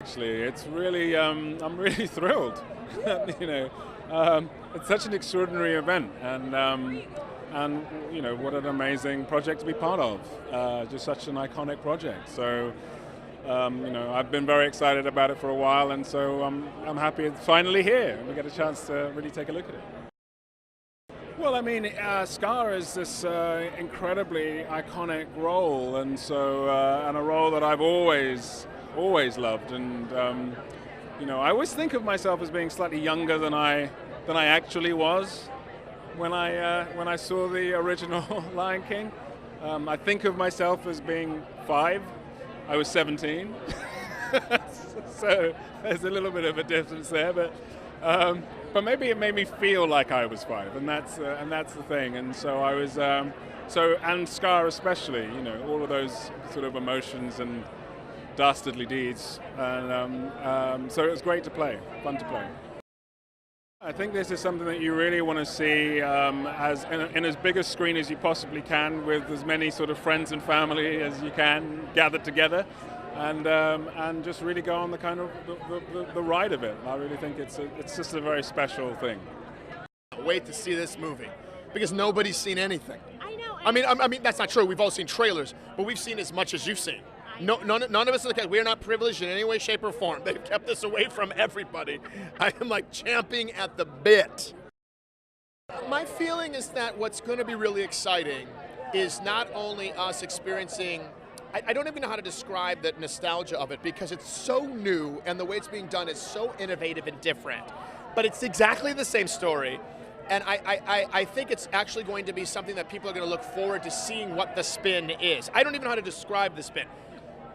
Actually, it's really, I'm really thrilled. you know, it's such an extraordinary event, and what an amazing project to be part of. Just such an iconic project. So, I've been very excited about it for a while, and so I'm happy it's finally here, and we get a chance to really take a look at it. Well, I mean, Scar is this incredibly iconic role, and so and a role that I've always loved, and I always think of myself as being slightly younger than I actually was when I saw the original Lion King. I think of myself as being 5. I was 17, so there's a little bit of a difference there, but maybe it made me feel like I was 5, and that's the thing. And so I was and Scar especially, all of those sort of emotions and dastardly deeds, and so it was great to play, fun to play. I think this is something that you really want to see as in as big a screen as you possibly can, with as many sort of friends and family as you can gathered together, and just really go on the kind of the ride of it. I really think it's just a very special thing. Wait to see this movie because nobody's seen anything. I know. I mean that's not true. We've all seen trailers, but we've seen as much as you've seen. None of us we're not privileged in any way, shape, or form. They've kept us away from everybody. I am like champing at the bit. My feeling is that what's going to be really exciting is not only us experiencing, I don't even know how to describe the nostalgia of it because it's so new and the way it's being done is so innovative and different. But it's exactly the same story. And I think it's actually going to be something that people are going to look forward to seeing what the spin is. I don't even know how to describe the spin.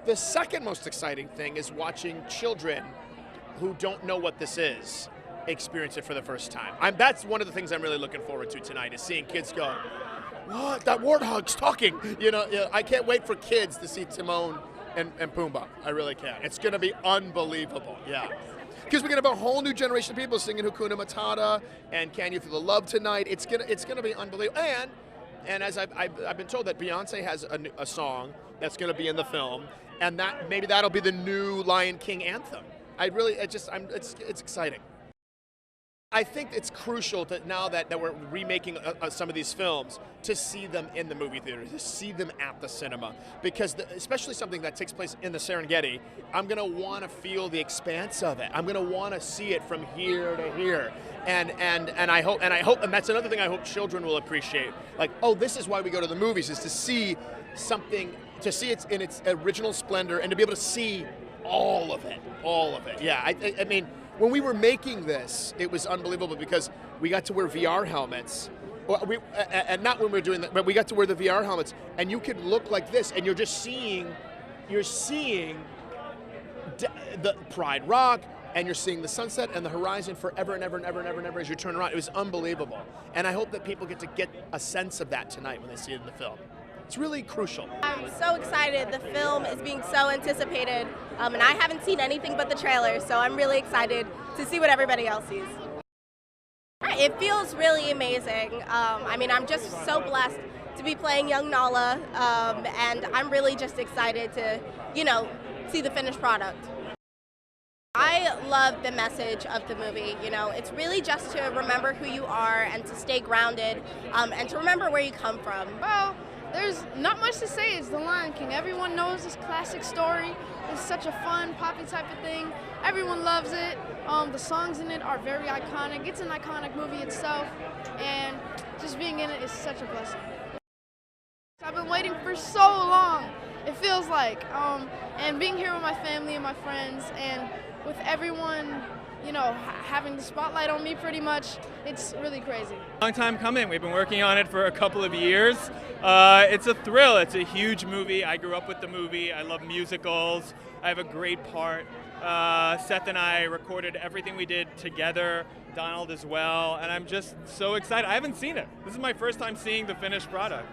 The second most exciting thing is watching children who don't know what this is experience it for the first time. That's one of the things I'm really looking forward to tonight, is seeing kids go, what? That warthog's talking. I can't wait for kids to see Timon and Pumbaa. I really can. It's going to be unbelievable, yeah. Because we're going to have a whole new generation of people singing Hakuna Matata and Can You Feel the Love Tonight. It's gonna be unbelievable. And as I've been told that Beyonce has a song that's going to be in the film, and that maybe that'll be the new Lion King anthem. It's exciting. I think it's crucial that now that we're remaking some of these films, to see them in the movie theater, to see them at the cinema, because especially something that takes place in the Serengeti, I'm going to want to feel the expanse of it. I'm going to want to see it from here to here, and I hope, and that's another thing I hope children will appreciate. Like, oh, this is why we go to the movies, is to see something, to see it in its original splendor, and to be able to see all of it. Yeah, I mean, when we were making this, it was unbelievable because we got to wear VR helmets. And not when we were doing that, but we got to wear the VR helmets, and you could look like this, and you're seeing the Pride Rock, and you're seeing the sunset and the horizon forever and ever and ever and ever and ever as you turn around. It was unbelievable. And I hope that people get to get a sense of that tonight when they see it in the film. It's really crucial. I'm so excited. The film is being so anticipated, and I haven't seen anything but the trailer, so I'm really excited to see what everybody else sees. It feels really amazing. I'm just so blessed to be playing young Nala, and I'm really just excited to, see the finished product. I love the message of the movie. It's really just to remember who you are and to stay grounded, and to remember where you come from. Well, there's not much to say. It's The Lion King. Everyone knows this classic story. It's such a fun, poppy type of thing. Everyone loves it. The songs in it are very iconic. It's an iconic movie itself, and just being in it is such a blessing. I've been waiting for so long, it feels like, and being here with my family and my friends, and with everyone, having the spotlight on me pretty much, it's really crazy. Long time coming. We've been working on it for a couple of years. It's a thrill. It's a huge movie. I grew up with the movie. I love musicals. I have a great part. Seth and I recorded everything we did together, Donald as well, and I'm just so excited. I haven't seen it. This is my first time seeing the finished product.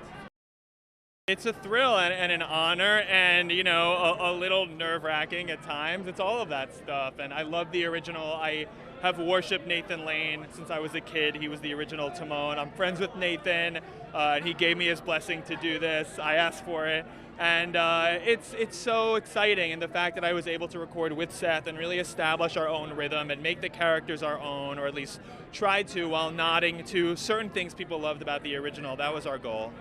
It's a thrill and an honor, and a little nerve-wracking at times. It's all of that stuff, and I love the original. I have worshipped Nathan Lane since I was a kid. He was the original Timon. I'm friends with Nathan, and he gave me his blessing to do this. I asked for it, And it's so exciting, and the fact that I was able to record with Seth and really establish our own rhythm and make the characters our own, or at least try to, while nodding to certain things people loved about the original. That was our goal.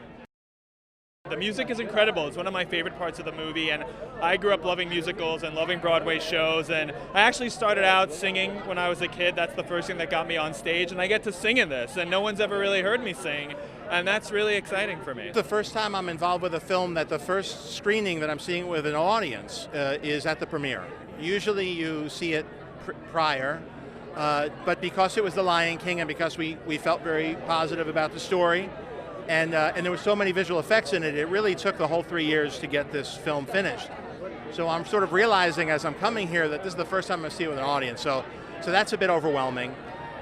The music is incredible. It's one of my favorite parts of the movie, and I grew up loving musicals and loving Broadway shows, and I actually started out singing when I was a kid. That's the first thing that got me on stage, and I get to sing in this, and no one's ever really heard me sing, and that's really exciting for me. The first time I'm involved with a film that the first screening that I'm seeing with an audience is at the premiere. Usually you see it prior, but because it was The Lion King and because we felt very positive about the story, and there were so many visual effects in it, it really took the whole 3 years to get this film finished. So I'm sort of realizing as I'm coming here that this is the first time I see it with an audience, so that's a bit overwhelming.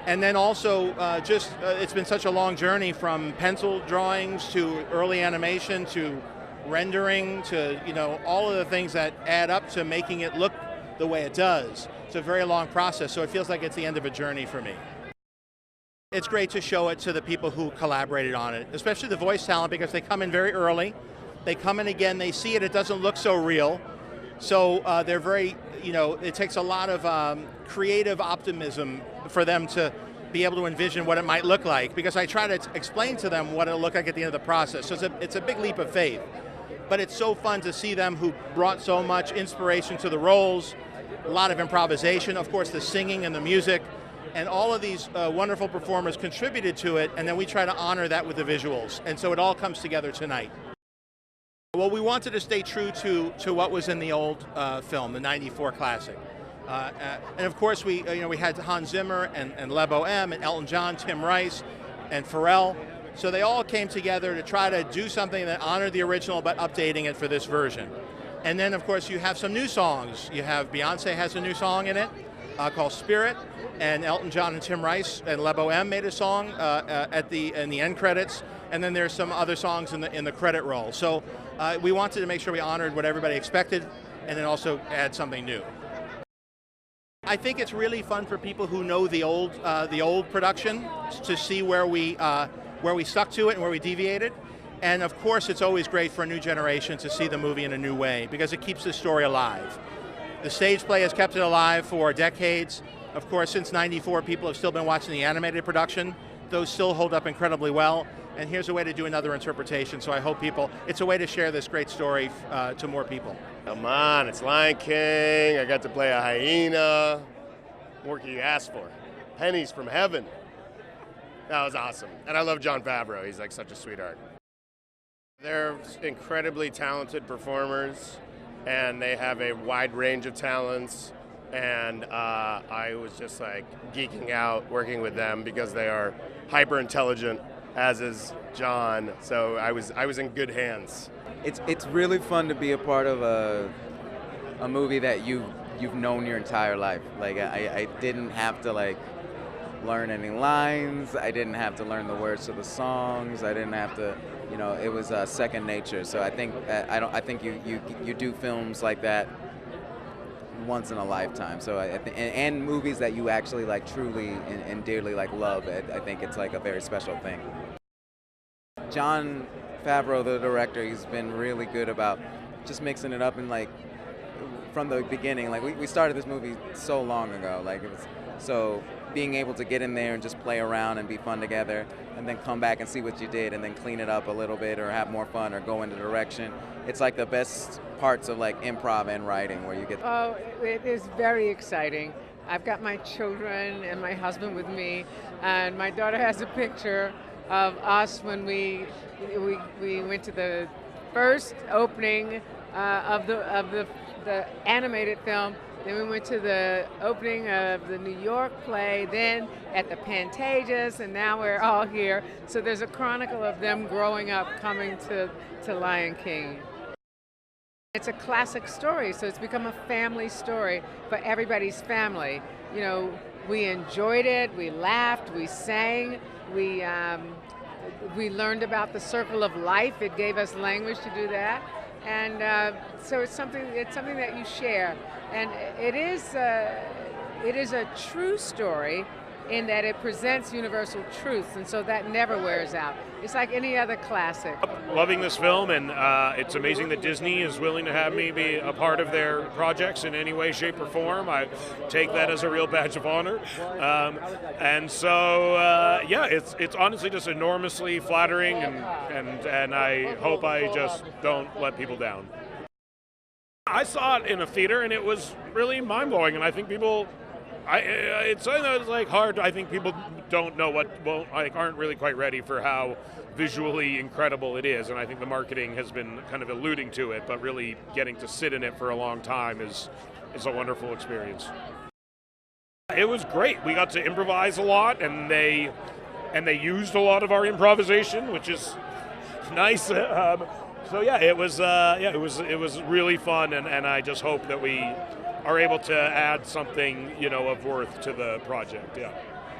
And then also, it's been such a long journey from pencil drawings to early animation to rendering to, all of the things that add up to making it look the way it does. It's a very long process, so it feels like it's the end of a journey for me. It's great to show it to the people who collaborated on it, especially the voice talent, because they come in very early. They come in again, they see it doesn't look so real. So they're very, it takes a lot of creative optimism for them to be able to envision what it might look like, because I try to explain to them what it'll look like at the end of the process. So it's a big leap of faith. But it's so fun to see them who brought so much inspiration to the roles, a lot of improvisation, of course the singing and the music, and all of these wonderful performers contributed to it, and then we try to honor that with the visuals. And so it all comes together tonight. Well, we wanted to stay true to what was in the old film, the '94 classic. And of course, we had Hans Zimmer and Le Bohème and Elton John, Tim Rice, and Pharrell. So they all came together to try to do something that honored the original, but updating it for this version. And then, of course, you have some new songs. You have Beyonce has a new song in it called Spirit, and Elton John and Tim Rice and Le Bohème made a song in the end credits. And then there's some other songs in the credit roll. So we wanted to make sure we honored what everybody expected, and then also add something new. I think it's really fun for people who know the old production to see where we stuck to it and where we deviated. And of course, it's always great for a new generation to see the movie in a new way, because it keeps the story alive. The stage play has kept it alive for decades. Of course, since '94, people have still been watching the animated production. Those still hold up incredibly well. And here's a way to do another interpretation. So I hope it's a way to share this great story to more people. Come on, it's Lion King. I got to play a hyena. What can you ask for? Pennies from heaven. That was awesome. And I love Jon Favreau. He's like such a sweetheart. They're incredibly talented performers, and they have a wide range of talents. And I was just like geeking out working with them because they are hyper intelligent, as is John. So I was in good hands. It's really fun to be a part of a movie that you've known your entire life. Like I didn't have to learn any lines. I didn't have to learn the words to the songs. I didn't have to, it was second nature. So I think I think you do films like that once in a lifetime. So I think, and movies that you actually truly and dearly love. I think it's a very special thing. Jon Favreau, the director, he's been really good about just mixing it up and from the beginning. We started this movie so long ago. So being able to get in there and just play around and be fun together, and then come back and see what you did, and then clean it up a little bit or have more fun or go into direction. It's the best parts of improv and writing where you get. Oh, it is very exciting. I've got my children and my husband with me, and my daughter has a picture of us when we went to the first opening of the animated film. Then we went to the opening of the New York play, then at the Pantages, and now we're all here. So there's a chronicle of them growing up coming to Lion King. It's a classic story, so it's become a family story for everybody's family. We enjoyed it, we laughed, we sang, we learned about the circle of life. It gave us language to do that. And so it's something that you share. And it is a true story in that it presents universal truths, and so that never wears out. It's like any other classic. Loving this film, and it's amazing that Disney is willing to have me be a part of their projects in any way, shape, or form. I take that as a real badge of honor. And so, yeah, it's honestly just enormously flattering, and I hope I just don't let people down. I saw it in a theater, and it was really mind-blowing, and I think people, it's something that was like hard. I think people don't know aren't really quite ready for how visually incredible it is, and I think the marketing has been kind of alluding to it, but really getting to sit in it for a long time is a wonderful experience. It was great. We got to improvise a lot, and they used a lot of our improvisation, which is nice. So yeah, it was really fun, and I just hope that we are able to add something, of worth to the project. Yeah.